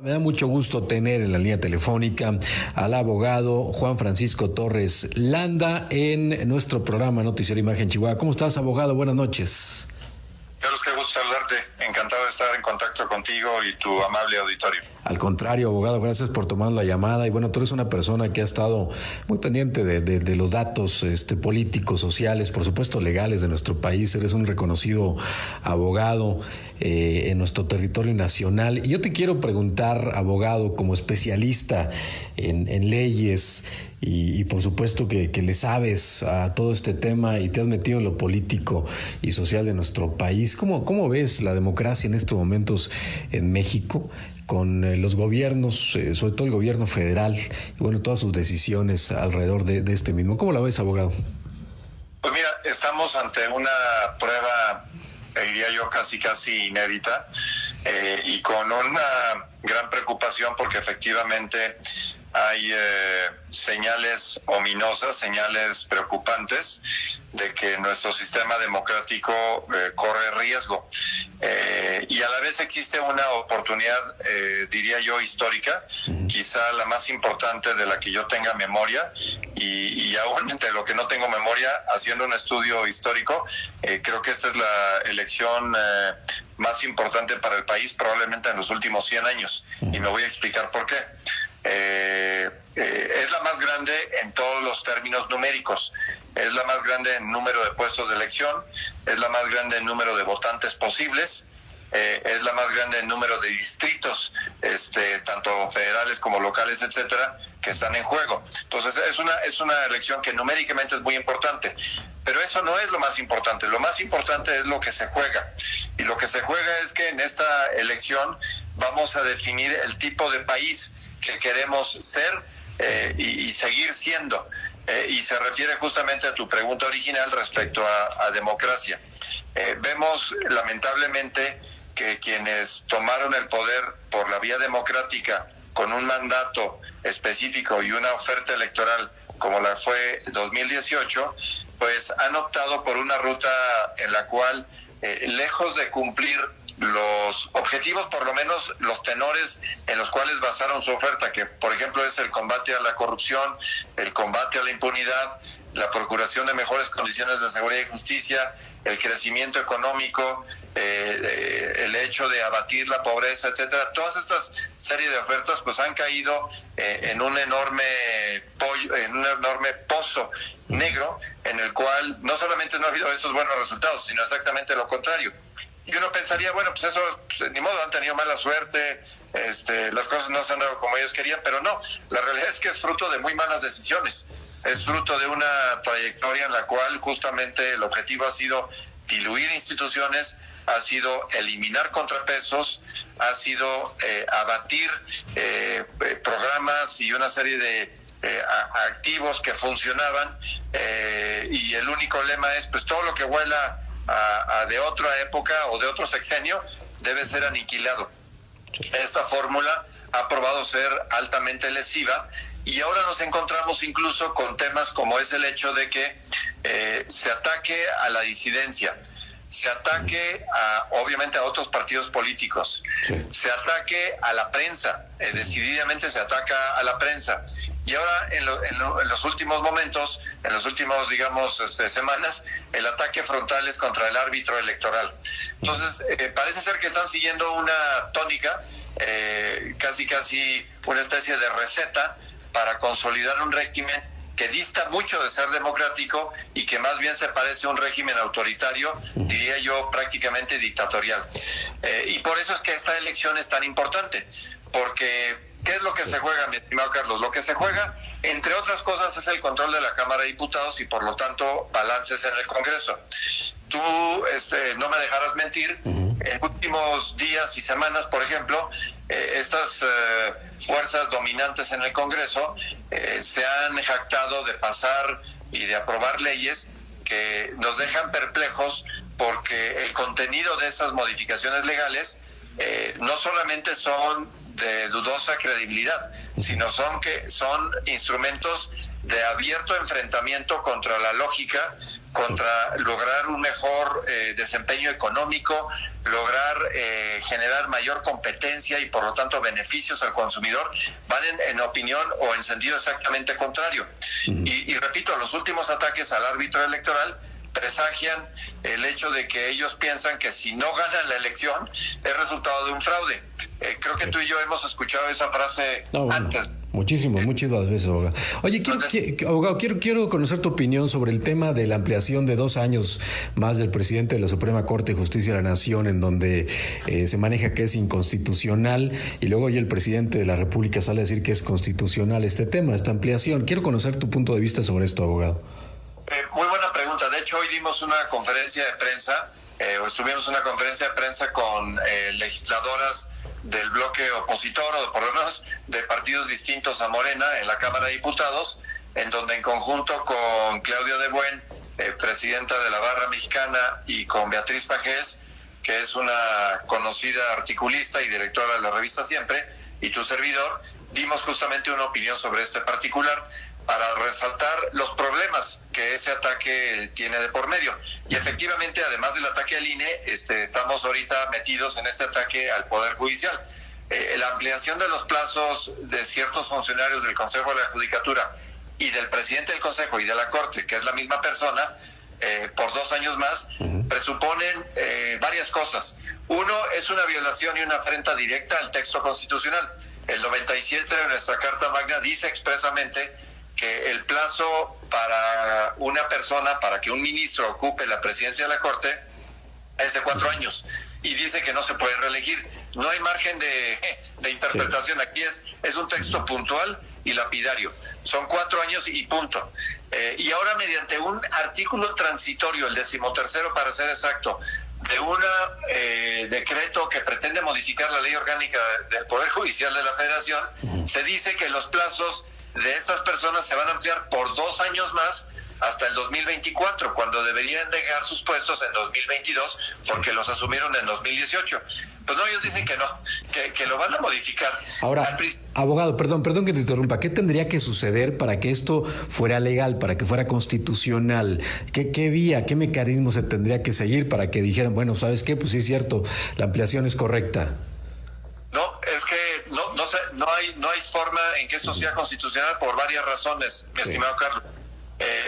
Me da mucho gusto tener en la línea telefónica al abogado Juan Francisco Torres Landa en nuestro programa Noticiero Imagen Chihuahua. ¿Cómo estás, abogado? Buenas noches. Carlos, qué gusto saludarte. Encantado de estar en contacto contigo y tu amable auditorio. Al contrario, abogado, gracias por tomar la llamada. Y bueno, tú eres una persona que ha estado muy pendiente de los datos políticos, sociales, por supuesto legales de nuestro país. Eres un reconocido abogado en nuestro territorio nacional. Y yo te quiero preguntar, abogado, como especialista en leyes y por supuesto que le sabes a todo este tema y te has metido en lo político y social de nuestro país, ¿cómo ves la democracia en estos momentos en México con los gobiernos, sobre todo el gobierno federal y bueno, todas sus decisiones alrededor de este mismo? ¿Cómo la ves, abogado? Pues mira, estamos ante una prueba, diría yo, casi inédita y con una gran preocupación porque efectivamente hay señales ominosas, señales preocupantes de que nuestro sistema democrático corre riesgo. Y a la vez existe una oportunidad, diría yo, histórica, quizá la más importante de la que yo tenga memoria, y aún de lo que no tengo memoria, haciendo un estudio histórico, creo que esta es la elección más importante para el país probablemente en los últimos 100 años, y me voy a explicar por qué. Es la más grande en todos los términos numéricos, es la más grande en número de puestos de elección, es la más grande en número de votantes posibles, es la más grande en número de distritos, tanto federales como locales, etcétera, que están en juego. Entonces es una elección que numéricamente es muy importante, pero eso no es lo más importante. Lo más importante es lo que se juega, y lo que se juega es que en esta elección vamos a definir el tipo de país que queremos ser y seguir siendo, y se refiere justamente a tu pregunta original respecto a democracia. Vemos lamentablemente que quienes tomaron el poder por la vía democrática con un mandato específico y una oferta electoral como la fue 2018, pues han optado por una ruta en la cual, lejos de cumplir los objetivos, por lo menos los tenores en los cuales basaron su oferta, que por ejemplo es el combate a la corrupción, el combate a la impunidad, la procuración de mejores condiciones de seguridad y justicia, el crecimiento económico, el hecho de abatir la pobreza, etcétera. Todas estas series de ofertas pues han caído en un enorme pozo negro, en el cual no solamente no ha habido esos buenos resultados, sino exactamente lo contrario. Y uno pensaría, bueno, pues eso, ni modo, han tenido mala suerte, las cosas no se han dado como ellos querían, pero no, la realidad es que es fruto de muy malas decisiones, es fruto de una trayectoria en la cual justamente el objetivo ha sido diluir instituciones, ha sido eliminar contrapesos, ha sido abatir programas y una serie de activos que funcionaban, y el único lema es, pues todo lo que huela a de otra época o de otro sexenio debe ser aniquilado. Esta fórmula ha probado ser altamente lesiva, y ahora nos encontramos incluso con temas como es el hecho de que se ataque a la disidencia, se ataque obviamente a otros partidos políticos, sí, se ataque a la prensa, decididamente se ataca a la prensa. Y ahora en los últimos momentos, en los últimos, digamos, semanas, el ataque frontal es contra el árbitro electoral. Entonces, parece ser que están siguiendo una tónica, casi una especie de receta para consolidar un régimen que dista mucho de ser democrático y que más bien se parece a un régimen autoritario, diría yo prácticamente dictatorial. Y por eso es que esta elección es tan importante, porque ¿qué es lo que se juega, mi estimado Carlos? Lo que se juega, entre otras cosas, es el control de la Cámara de Diputados y por lo tanto balances en el Congreso. Tú no me dejarás mentir, en últimos días y semanas, por ejemplo, estas fuerzas dominantes en el Congreso se han jactado de pasar y de aprobar leyes que nos dejan perplejos, porque el contenido de esas modificaciones legales no solamente son de dudosa credibilidad, sino son instrumentos de abierto enfrentamiento contra la lógica contra lograr un mejor desempeño económico, lograr generar mayor competencia y por lo tanto beneficios al consumidor, van en opinión o en sentido exactamente contrario. Y repito, los últimos ataques al árbitro electoral presagian el hecho de que ellos piensan que si no ganan la elección es resultado de un fraude. Creo que tú y yo hemos escuchado esa frase antes. Muchísimas veces, abogado. Oye, quiero conocer tu opinión sobre el tema de la ampliación de 2 años más del presidente de la Suprema Corte de Justicia de la Nación, en donde se maneja que es inconstitucional, y luego hoy el presidente de la República sale a decir que es constitucional esta ampliación. Quiero conocer tu punto de vista sobre esto, abogado. Muy buena pregunta. De hecho, hoy dimos una conferencia de prensa, estuvimos en una conferencia de prensa con legisladoras del bloque opositor, o por lo menos de partidos distintos a Morena, en la Cámara de Diputados, en donde en conjunto con Claudia de Buen, presidenta de la Barra Mexicana, y con Beatriz Pajés, que es una conocida articulista y directora de la revista Siempre, y tu servidor, dimos justamente una opinión sobre este particular para resaltar los problemas que ese ataque tiene de por medio. Y efectivamente, además del ataque al INE, estamos ahorita metidos en este ataque al Poder Judicial. La ampliación de los plazos de ciertos funcionarios del Consejo de la Judicatura y del presidente del Consejo y de la Corte, que es la misma persona, por 2 años más, presuponen varias cosas. Uno, es una violación y una afrenta directa al texto constitucional. El 97 de nuestra Carta Magna dice expresamente que el plazo para una persona, para que un ministro ocupe la presidencia de la Corte, es de 4 años, y dice que no se puede reelegir. No hay margen de interpretación. Aquí es un texto puntual y lapidario. Son 4 años y punto. Y ahora, mediante un artículo transitorio, el 13º para ser exacto, de un decreto que pretende modificar la ley orgánica del Poder Judicial de la Federación, se dice que los plazos de estas personas se van a ampliar por 2 años más hasta el 2024, cuando deberían dejar sus puestos en 2022, porque los asumieron en 2018. Pues no, ellos dicen que no, que lo van a modificar. Ahora, abogado, perdón que te interrumpa. ¿Qué tendría que suceder para que esto fuera legal, para que fuera constitucional? ¿Qué vía, qué mecanismo se tendría que seguir para que dijeran, bueno, ¿sabes qué? Pues sí es cierto, la ampliación es correcta. No, es que no hay forma en que esto sea constitucional por varias razones, mi estimado Carlos.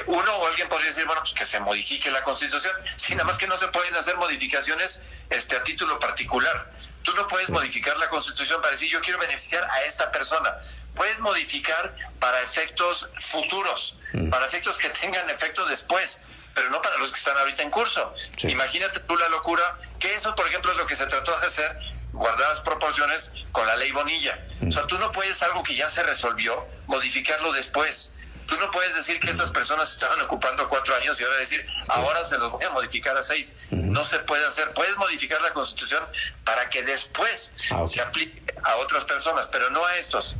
Uno, o alguien podría decir, bueno, pues que se modifique la Constitución. Sí, nada más que no se pueden hacer modificaciones a título particular. Tú no puedes modificar la Constitución para decir, yo quiero beneficiar a esta persona. Puedes modificar para efectos futuros, para efectos que tengan efecto después, pero no para los que están ahorita en curso. Sí. Imagínate tú la locura, que eso, por ejemplo, es lo que se trató de hacer, guardadas proporciones, con la ley Bonilla. O sea, tú no puedes algo que ya se resolvió, modificarlo después. Tú no puedes decir que estas personas estaban ocupando 4 años y ahora decir, ahora se los voy a modificar a 6. No se puede hacer. Puedes modificar la Constitución para que después se aplique a otras personas, pero no a estos.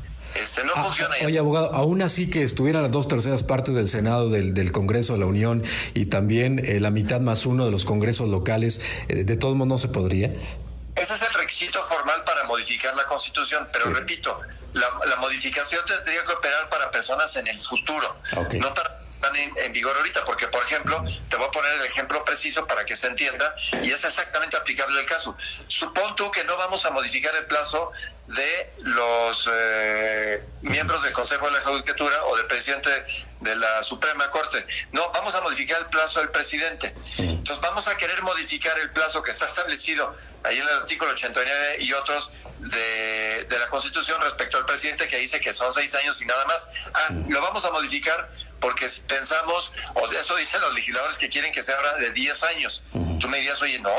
No funciona. Oye, abogado, aún así que estuvieran las 2/3 partes del Senado, del Congreso de la Unión, y también la mitad más 1 de los congresos locales, ¿de todos modos no se podría? Ese es el requisito formal para modificar la Constitución, pero repito, la modificación tendría que operar para personas en el futuro, no para en vigor ahorita, porque, por ejemplo, te voy a poner el ejemplo preciso para que se entienda, y es exactamente aplicable al caso. Supón tú que no vamos a modificar el plazo de los miembros del Consejo de la Judicatura o del presidente de la Suprema Corte. No, vamos a modificar el plazo del presidente. Entonces vamos a querer modificar el plazo que está establecido ahí en el artículo 89 y otros de la Constitución respecto al presidente, que dice que son 6 años y nada más. Lo vamos a modificar porque pensamos, o eso dicen los legisladores, que quieren que sea ahora de 10 años. Tú me dirías, oye, no,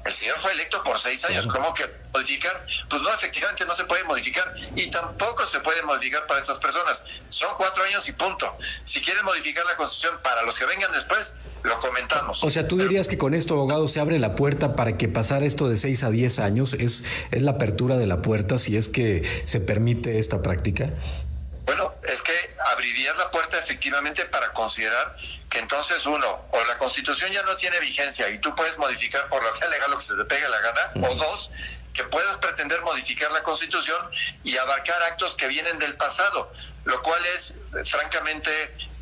el señor fue electo por 6 años, ¿cómo que modificar? Pues no, efectivamente no se puede modificar, y tampoco se puede modificar para estas personas. Son 4 años y punto. Si quieren modificar la Constitución para los que vengan después, lo comentamos. O sea, tú dirías que con esto, abogado, se abre la puerta para que pasar esto de 6 a 10 años, es la apertura de la puerta si es que se permite esta práctica. Bueno, es que, a abrirías la puerta efectivamente para considerar que entonces uno, o la Constitución ya no tiene vigencia y tú puedes modificar por la vía legal lo que se te pegue la gana, o dos, que puedas pretender modificar la Constitución y abarcar actos que vienen del pasado, lo cual es francamente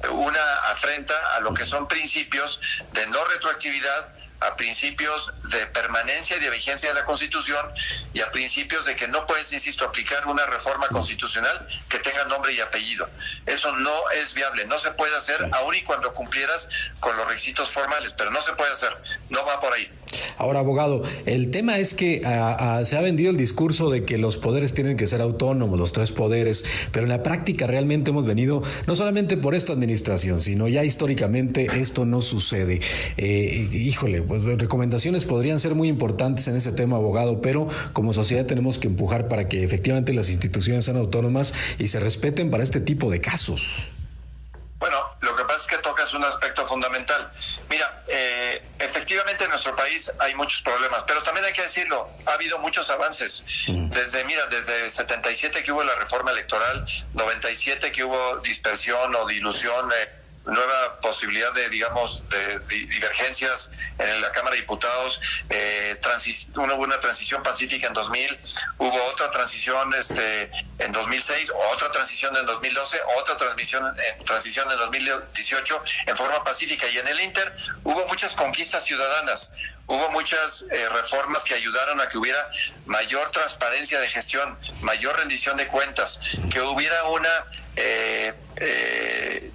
una afrenta a lo que son principios de no retroactividad, a principios de permanencia y de vigencia de la Constitución y a principios de que no puedes, insisto, aplicar una reforma constitucional que tenga nombre y apellido. Eso no es viable, no se puede hacer, aun y cuando cumplieras con los requisitos formales, pero no se puede hacer, no va por ahí. Ahora, abogado, el tema es que se ha vendido el discurso de que los poderes tienen que ser autónomos, los tres poderes, pero en la práctica realmente hemos venido, no solamente por esta administración, sino ya históricamente esto no sucede. Híjole, pues recomendaciones podrían ser muy importantes en ese tema, abogado, pero como sociedad tenemos que empujar para que efectivamente las instituciones sean autónomas y se respeten para este tipo de casos. Bueno, lo que pasa es que tocas un aspecto fundamental. Mira, efectivamente en nuestro país hay muchos problemas, pero también hay que decirlo, ha habido muchos avances. Desde 77 que hubo la reforma electoral, 97 que hubo dispersión o dilución, nueva posibilidad de, digamos, de divergencias en la Cámara de Diputados, hubo una transición pacífica en 2000, hubo otra transición en 2006, otra transición en 2012, otra transición en 2018 en forma pacífica, y en el Inter hubo muchas conquistas ciudadanas. Hubo muchas reformas que ayudaron a que hubiera mayor transparencia de gestión, mayor rendición de cuentas, que hubiera una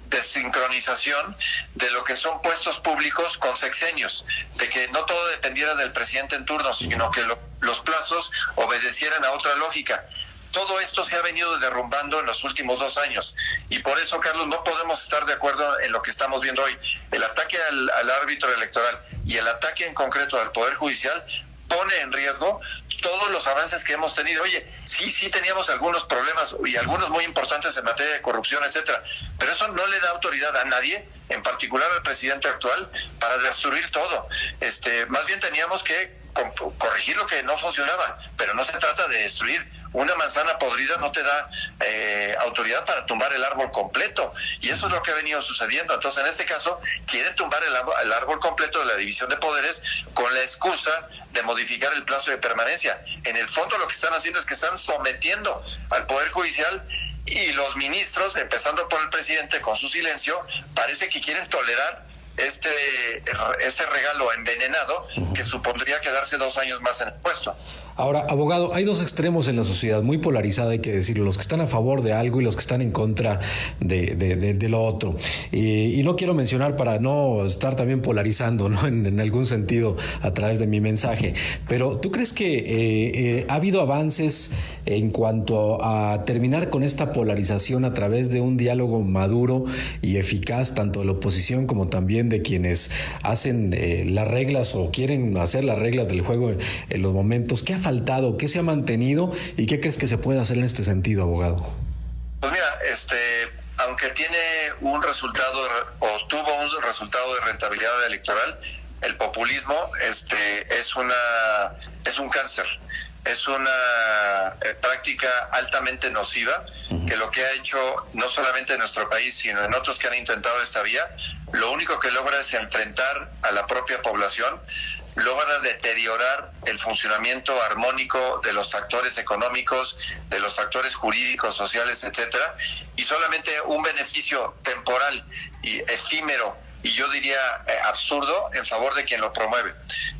desincronización de lo que son puestos públicos con sexenios, de que no todo dependiera del presidente en turno, sino que los plazos obedecieran a otra lógica. Todo esto se ha venido derrumbando en los últimos 2 años y por eso, Carlos, no podemos estar de acuerdo en lo que estamos viendo hoy. El ataque al árbitro electoral y el ataque en concreto al Poder Judicial pone en riesgo todos los avances que hemos tenido. Oye, sí teníamos algunos problemas y algunos muy importantes en materia de corrupción, etcétera, pero eso no le da autoridad a nadie, en particular al presidente actual, para destruir todo. Más bien teníamos que corregir lo que no funcionaba, pero no se trata de destruir. Una manzana podrida no te da autoridad para tumbar el árbol completo, y eso es lo que ha venido sucediendo. Entonces, en este caso, quieren tumbar el árbol completo de la división de poderes con la excusa de modificar el plazo de permanencia. En el fondo, lo que están haciendo es que están sometiendo al Poder Judicial, y los ministros, empezando por el presidente con su silencio, parece que quieren tolerar este regalo envenenado que supondría quedarse 2 años más en el puesto. Ahora, abogado, hay dos extremos en la sociedad, muy polarizada, hay que decirlo, los que están a favor de algo y los que están en contra de lo otro. Y no quiero mencionar para no estar también polarizando, ¿no? En algún sentido a través de mi mensaje, pero ¿tú crees que ha habido avances en cuanto a terminar con esta polarización a través de un diálogo maduro y eficaz, tanto de la oposición como también de quienes hacen las reglas o quieren hacer las reglas del juego en los momentos? ¿Qué ha faltado? ¿Qué se ha mantenido? ¿Y qué crees que se puede hacer en este sentido, abogado? Pues mira, aunque tiene un resultado o tuvo un resultado de rentabilidad electoral, el populismo es un cáncer. Es una práctica altamente nociva que lo que ha hecho no solamente en nuestro país, sino en otros que han intentado esta vía, lo único que logra es enfrentar a la propia población, logra deteriorar el funcionamiento armónico de los factores económicos, de los factores jurídicos, sociales, etcétera, y solamente un beneficio temporal y efímero, y yo diría absurdo, en favor de quien lo promueve.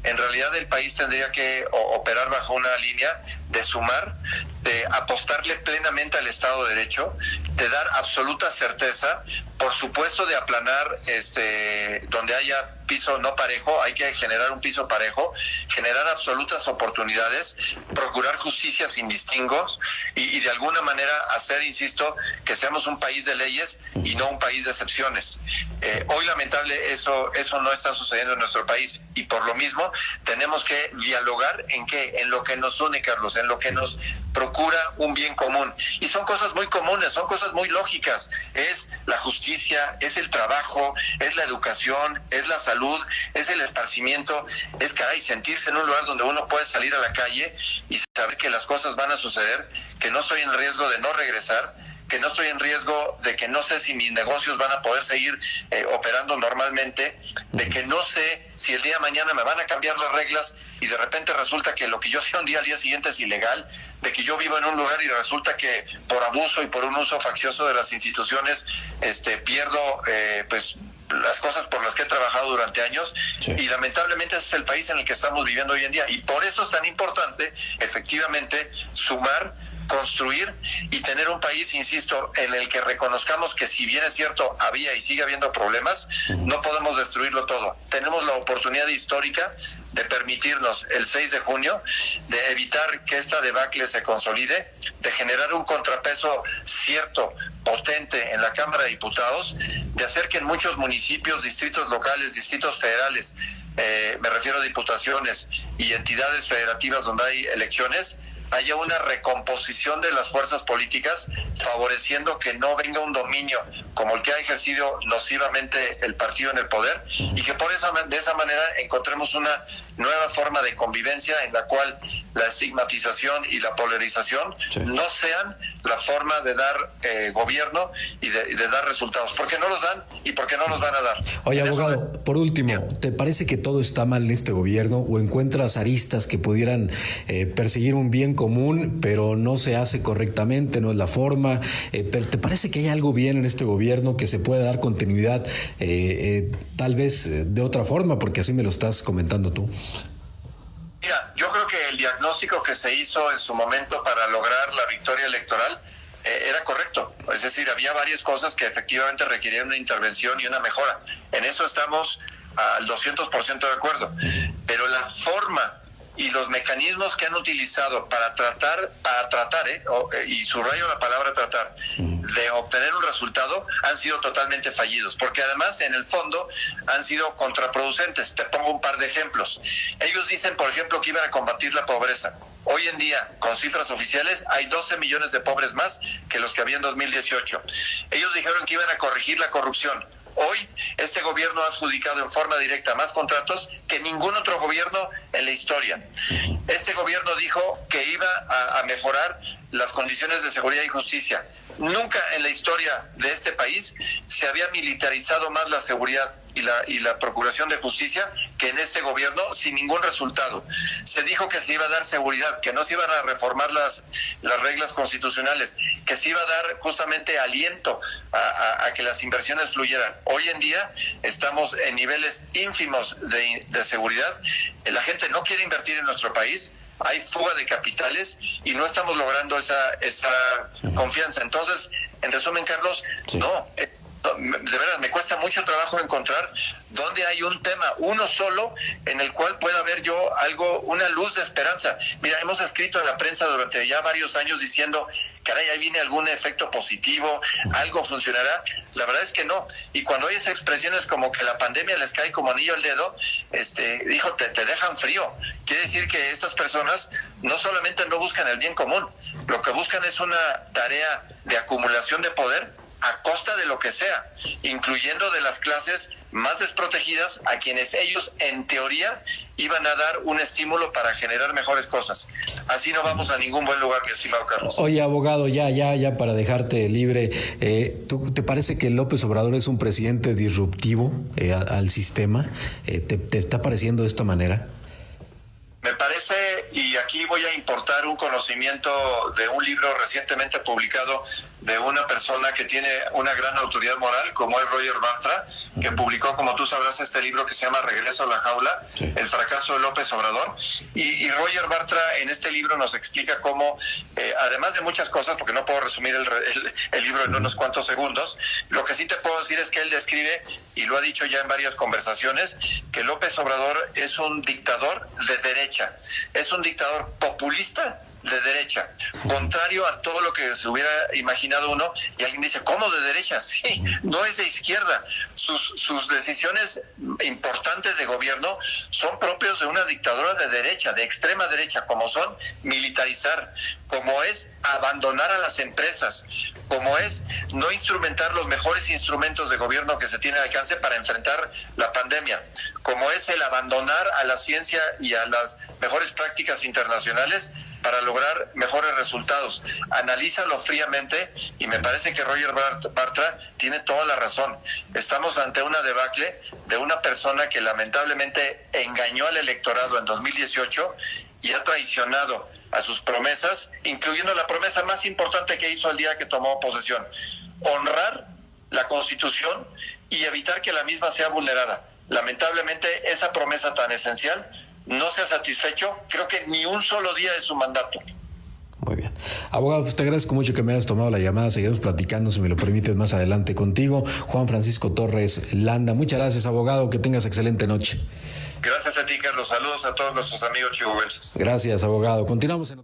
En realidad el país tendría que operar bajo una línea de sumar, de apostarle plenamente al Estado de Derecho, de dar absoluta certeza, por supuesto de aplanar donde haya piso no parejo, hay que generar un piso parejo, generar absolutas oportunidades, procurar justicia sin distingos y de alguna manera hacer, insisto, que seamos un país de leyes y no un país de excepciones. Hoy lamentable eso no está sucediendo en nuestro país, y por lo mismo tenemos que dialogar en lo que nos une, Carlos, en lo que nos procura un bien común, y son cosas muy comunes, son cosas muy lógicas. Es la justicia, es el trabajo, es la educación, es la salud, es el esparcimiento, es sentirse en un lugar donde uno puede salir a la calle y saber que las cosas van a suceder, que no estoy en riesgo de no regresar, que no estoy en riesgo, de que no sé si mis negocios van a poder seguir operando normalmente, de que no sé si el día de mañana me van a cambiar las reglas y de repente resulta que lo que yo hacía un día al día siguiente es ilegal, de que yo vivo en un lugar y resulta que por abuso y por un uso faccioso de las instituciones pierdo pues las cosas por las que he trabajado durante años. Sí. Y lamentablemente ese es el país en el que estamos viviendo hoy en día, y por eso es tan importante efectivamente sumar, construir y tener un país, insisto, en el que reconozcamos que si bien es cierto había y sigue habiendo problemas, no podemos destruirlo todo. Tenemos la oportunidad histórica de permitirnos el 6 de junio de evitar que esta debacle se consolide, de generar un contrapeso cierto, potente en la Cámara de Diputados, de hacer que en muchos municipios, distritos locales, distritos federales, me refiero a diputaciones y entidades federativas donde hay elecciones, haya una recomposición de las fuerzas políticas, favoreciendo que no venga un dominio como el que ha ejercido nocivamente el partido en el poder, y que de esa manera encontremos una nueva forma de convivencia en la cual la estigmatización y la polarización no sean la forma de dar gobierno y de dar resultados, porque no los dan y porque no los van a dar. Oye, abogado, por último, ¿te parece que todo está mal en este gobierno o encuentras aristas que pudieran perseguir un bien común, pero no se hace correctamente, no es la forma? Pero ¿te parece que hay algo bien en este gobierno, que se puede dar continuidad tal vez de otra forma? Porque así me lo estás comentando tú. Mira, yo creo que el diagnóstico que se hizo en su momento para lograr la victoria electoral era correcto. Es decir, había varias cosas que efectivamente requerían una intervención y una mejora. En eso estamos al 200% de acuerdo. Pero la forma y los mecanismos que han utilizado para tratar, y subrayo la palabra tratar, de obtener un resultado, han sido totalmente fallidos, porque además en el fondo han sido contraproducentes. Te pongo un par de ejemplos. Ellos dicen, por ejemplo, que iban a combatir la pobreza. Hoy en día, con cifras oficiales, hay 12 millones de pobres más que los que había en 2018. Ellos dijeron que iban a corregir la corrupción. Hoy, este gobierno ha adjudicado en forma directa más contratos que ningún otro gobierno en la historia. Este gobierno dijo que iba a mejorar las condiciones de seguridad y justicia. Nunca en la historia de este país se había militarizado más la seguridad y la procuración de justicia que en este gobierno, sin ningún resultado. Se dijo que se iba a dar seguridad, que no se iban a reformar las reglas constitucionales, que se iba a dar justamente aliento a que las inversiones fluyeran. Hoy en día estamos en niveles ínfimos de seguridad. La gente no quiere invertir en nuestro país. Hay fuga de capitales y no estamos logrando esa confianza. Entonces, en resumen, Carlos, no, de verdad me cuesta mucho trabajo encontrar dónde hay un tema, uno solo, en el cual pueda haber yo algo, una luz de esperanza. Mira, hemos escrito en la prensa durante ya varios años diciendo, caray, ahí viene algún efecto positivo, algo funcionará. La verdad es que no. Y cuando oyes expresiones como que la pandemia les cae como anillo al dedo, dijo, te dejan frío. Quiere decir que estas personas no solamente no buscan el bien común, lo que buscan es una tarea de acumulación de poder a costa de lo que sea, incluyendo de las clases más desprotegidas, a quienes ellos en teoría iban a dar un estímulo para generar mejores cosas. Así no vamos a ningún buen lugar, mi estimado Carlos. Oye, abogado, ya para dejarte libre, ¿te parece que López Obrador es un presidente disruptivo al sistema? ¿Te está pareciendo de esta manera? Me parece, y aquí voy a importar un conocimiento de un libro recientemente publicado de una persona que tiene una gran autoridad moral, como es Roger Bartra, que publicó, como tú sabrás, este libro que se llama Regreso a la Jaula, sí. El fracaso de López Obrador. Y Roger Bartra en este libro nos explica cómo, además de muchas cosas, porque no puedo resumir el libro en unos cuantos segundos, lo que sí te puedo decir es que él describe, y lo ha dicho ya en varias conversaciones, que López Obrador es un dictador de derecha. Es un dictador populista de derecha, contrario a todo lo que se hubiera imaginado uno. Y alguien dice, ¿cómo de derecha? Sí, no es de izquierda. Sus decisiones importantes de gobierno son propios de una dictadura de derecha, de extrema derecha, como son militarizar, como es abandonar a las empresas, como es no instrumentar los mejores instrumentos de gobierno que se tiene al alcance para enfrentar la pandemia, como es el abandonar a la ciencia y a las mejores prácticas internacionales para lograr lograr mejores resultados. Analízalo fríamente y me parece que Roger Bartra tiene toda la razón. Estamos ante una debacle de una persona que lamentablemente engañó al electorado en 2018 y ha traicionado a sus promesas, incluyendo la promesa más importante que hizo el día que tomó posesión: honrar la Constitución y evitar que la misma sea vulnerada. Lamentablemente, esa promesa tan esencial no se ha satisfecho, creo que ni un solo día de su mandato. Muy bien. Abogado, pues te agradezco mucho que me hayas tomado la llamada. Seguiremos platicando, si me lo permites, más adelante contigo. Juan Francisco Torres Landa. Muchas gracias, abogado. Que tengas excelente noche. Gracias a ti, Carlos. Saludos a todos nuestros amigos chihuahuenses. Gracias, abogado. Continuamos en